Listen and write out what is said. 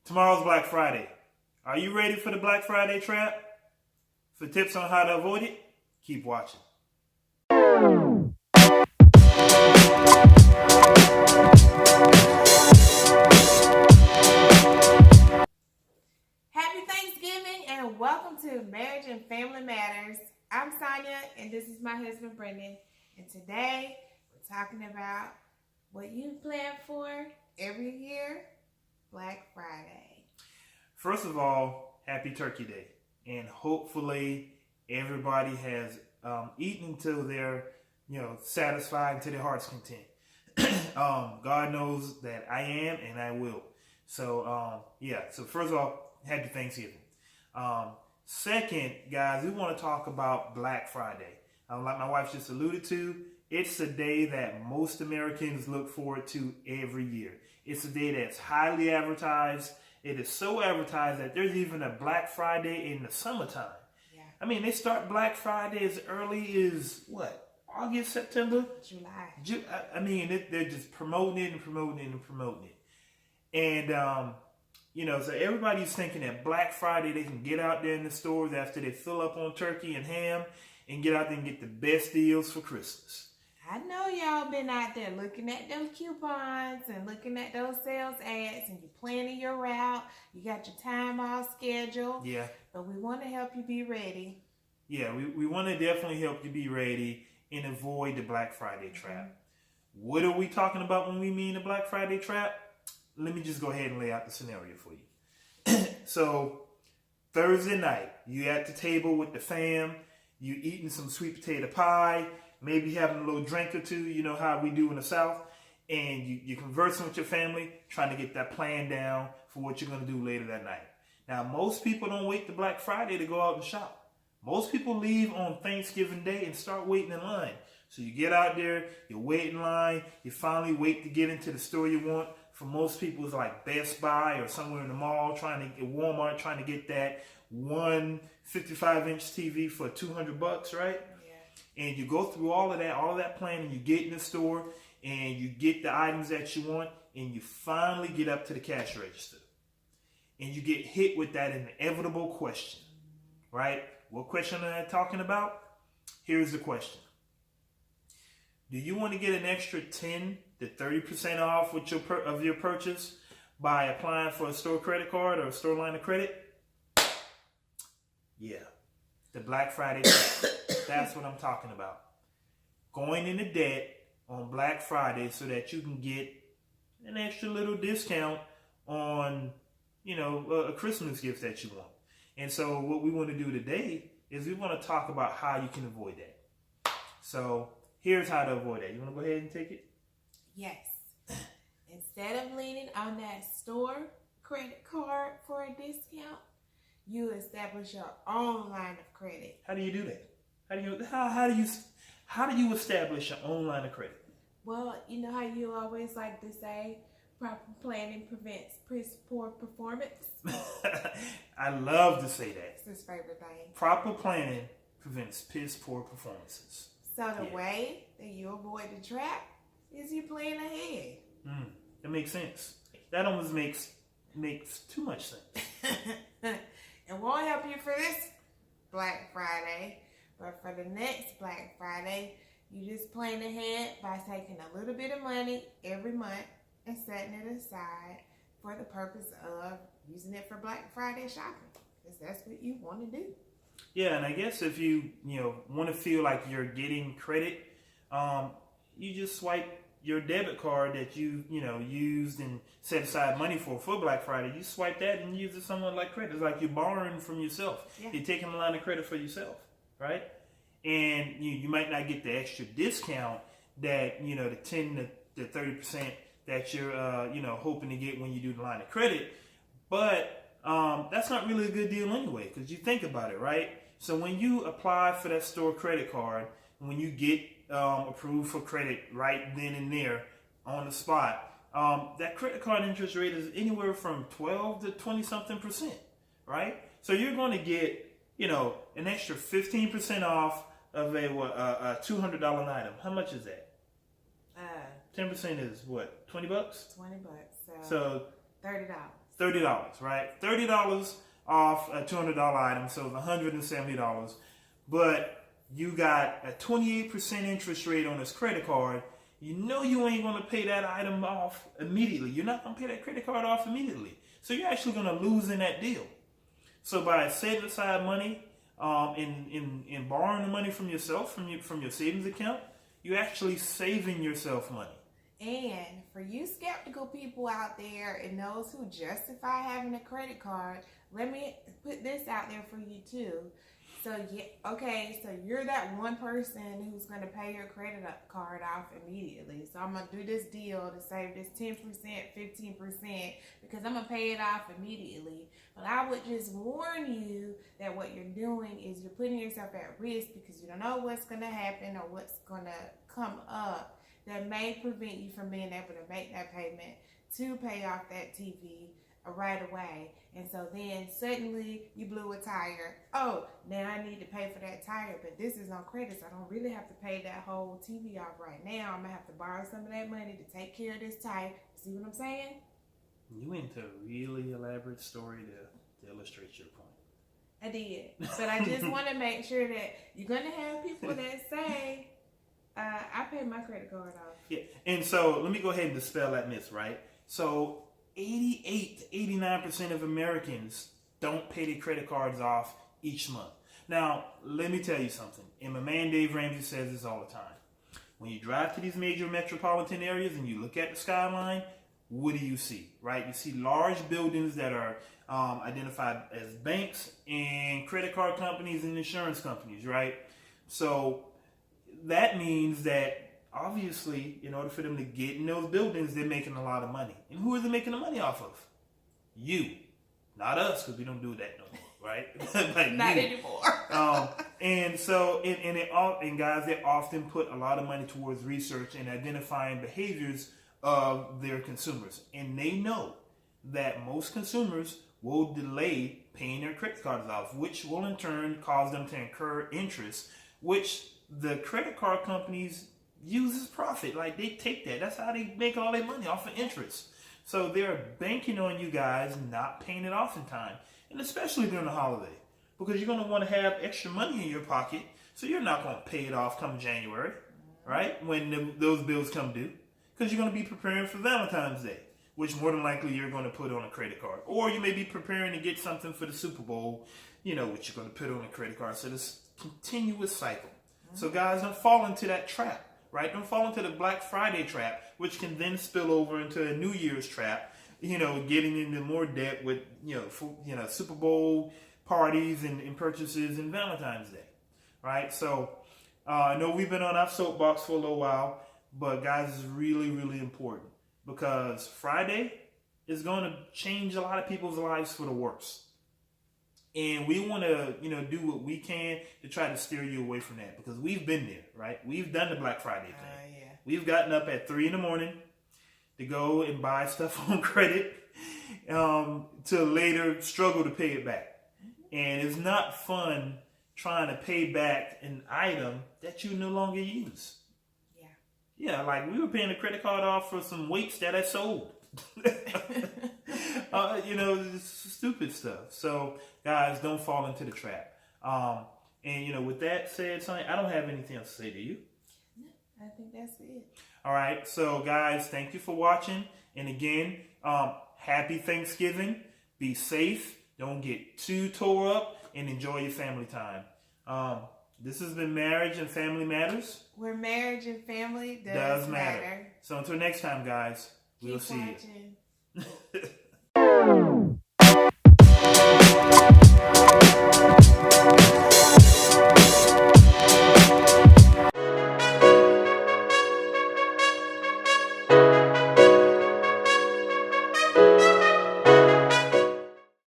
Tomorrow's Black Friday. Are you ready for the Black Friday trap? For tips on how to avoid it, keep watching. Happy Thanksgiving and welcome to Marriage and Family Matters. I'm Sonia and this is my husband Brendan. And today we're talking about what you plan for every year, Black Friday. First of all, happy Turkey Day. And hopefully everybody has eaten until they're, satisfied to their heart's content. God knows that I am and I will. So, So first of all, happy Thanksgiving. Second, guys, we want to talk about Black Friday. Like my wife just alluded to, it's a day that most Americans look forward to every year. It's a day that's highly advertised. It is so advertised that there's even a Black Friday in the summertime. Yeah. I mean, they start Black Friday as early as, August, September? July. They're just promoting it and promoting it and promoting it. And, so everybody's thinking that Black Friday, they can get out there in the stores after they fill up on turkey and ham and get out there and get the best deals for Christmas. I know y'all been out there looking at those coupons and looking at those sales ads and you're planning your route. You got your time all scheduled. Yeah. But we want to help you be ready. Yeah, we want to definitely help you be ready and avoid the Black Friday trap. What are we talking about when we mean the Black Friday trap? Let me just go ahead and lay out the scenario for you. So, Thursday night, you at the table with the fam, you eating some sweet potato pie, maybe having a little drink or two, you know how we do in the South, and you're conversing with your family, trying to get that plan down for what you're going to do later that night. Now, most people don't wait to Black Friday to go out and shop. Most people leave on Thanksgiving Day and start waiting in line. So you get out there, you wait in line, you finally wait to get into the store you want. For most people, it's like Best Buy or somewhere in the mall, Walmart, trying to get that one 55-inch TV for $200, right? And you go through all of that planning, you get in the store, and you get the items that you want, and you finally get up to the cash register. And you get hit with that inevitable question, right? What question am I talking about? Here's the question. Do you want to get an extra 10 to 30% off with your purchase by applying for a store credit card or a store line of credit? Yeah, the Black Friday trap. That's what I'm talking about. Going into debt on Black Friday so that you can get an extra little discount on, a Christmas gift that you want. And so what we want to do today is we want to talk about how you can avoid that. So here's how to avoid that. You want to go ahead and take it? Yes. Instead of leaning on that store credit card for a discount, you establish your own line of credit. How do you do that? How do you establish your own line of credit? Well, you know how you always like to say, proper planning prevents poor performance. I love to say that. It's his favorite thing. Proper planning prevents piss poor performances. So the way that you avoid the trap is you plan ahead. That makes sense. That almost makes too much sense. It won't help you for this Black Friday, but for the next Black Friday, you just plan ahead by taking a little bit of money every month and setting it aside for the purpose of using it for Black Friday shopping, because that's what you want to do. Yeah, and I guess if you want to feel like you're getting credit, you just swipe your debit card that you used and set aside money for Black Friday. You swipe that and use it somewhat like credit. It's like you're borrowing from yourself. Yeah. You're taking a line of credit for yourself, right? And you might not get the extra discount that the 10 to 30% that you're hoping to get when you do the line of credit, but that's not really a good deal anyway, because you think about it, right? So when you apply for that store credit card, when you get approved for credit right then and there on the spot, that credit card interest rate is anywhere from 12 to 20 something percent, right? So you're going to get an extra 15% off of a $200 item. How much is that? 10% is what? $20? $20. So $30. $30, right? $30 off a $200 item, so it's $170. But you got a 28% interest rate on this credit card. You know you ain't going to pay that item off immediately. You're not going to pay that credit card off immediately. So you're actually going to lose in that deal. So by setting aside money, in borrowing the money from yourself, from your savings account, you're actually saving yourself money. And for you skeptical people out there and those who justify having a credit card, let me put this out there for you too. So so you're that one person who's going to pay your credit card off immediately. So I'm going to do this deal to save this 10%, 15% because I'm going to pay it off immediately. But I would just warn you that what you're doing is you're putting yourself at risk because you don't know what's going to happen or what's going to come up that may prevent you from being able to make that payment to pay off that TV right away. And so then suddenly you blew a tire. Oh, now I need to pay for that tire, but this is on credit, so I don't really have to pay that whole TV off right now. I'm going to have to borrow some of that money to take care of this tire. See what I'm saying? You went into a really elaborate story to illustrate your point. I did. But I just want to make sure that you're going to have people that say, I paid my credit card off. Yeah, and so let me go ahead and dispel that myth, right? So 88 to 89% of Americans don't pay their credit cards off each month. Now, let me tell you something. And my man Dave Ramsey says this all the time. When you drive to these major metropolitan areas and you look at the skyline, what do you see, right? You see large buildings that are identified as banks and credit card companies and insurance companies, right? So that means that obviously, in order for them to get in those buildings, they're making a lot of money. And who are they making the money off of? You. Not us, because we don't do that no more, right? Like Not you. anymore. And so, and guys, they often put a lot of money towards research and identifying behaviors of their consumers. And they know that most consumers will delay paying their credit cards off, which will in turn cause them to incur interest, which the credit card companies use as profit. Like, they take that. That's how they make all their money, off of interest. So they're banking on you guys not paying it off in time. And especially during the holiday. Because you're going to want to have extra money in your pocket. So you're not going to pay it off come January, right? When those bills come due. Because you're going to be preparing for Valentine's Day, which more than likely you're going to put on a credit card. Or you may be preparing to get something for the Super Bowl, which you're going to put on a credit card. So this continuous cycle. So guys, don't fall into that trap, right? Don't fall into the Black Friday trap, which can then spill over into a New Year's trap, getting into more debt with, Super Bowl parties and purchases and Valentine's Day, right? So I know we've been on our soapbox for a little while, but guys, it's really, really important because Friday is going to change a lot of people's lives for the worse. And we want to, do what we can to try to steer you away from that because we've been there, right? We've done the Black Friday thing. Yeah. We've gotten up at 3 a.m. to go and buy stuff on credit to later struggle to pay it back. And it's not fun trying to pay back an item that you no longer use. Yeah. Yeah, like we were paying a credit card off for some weights that I sold. Stupid stuff. So, guys, don't fall into the trap. And with that said, Sonny, I don't have anything else to say to you. No, I think that's it. All right. So, guys, thank you for watching. And again, happy Thanksgiving. Be safe. Don't get too tore up and enjoy your family time. This has been Marriage and Family Matters. Where marriage and family does matter. So until next time, guys, we'll see you. Keep watching.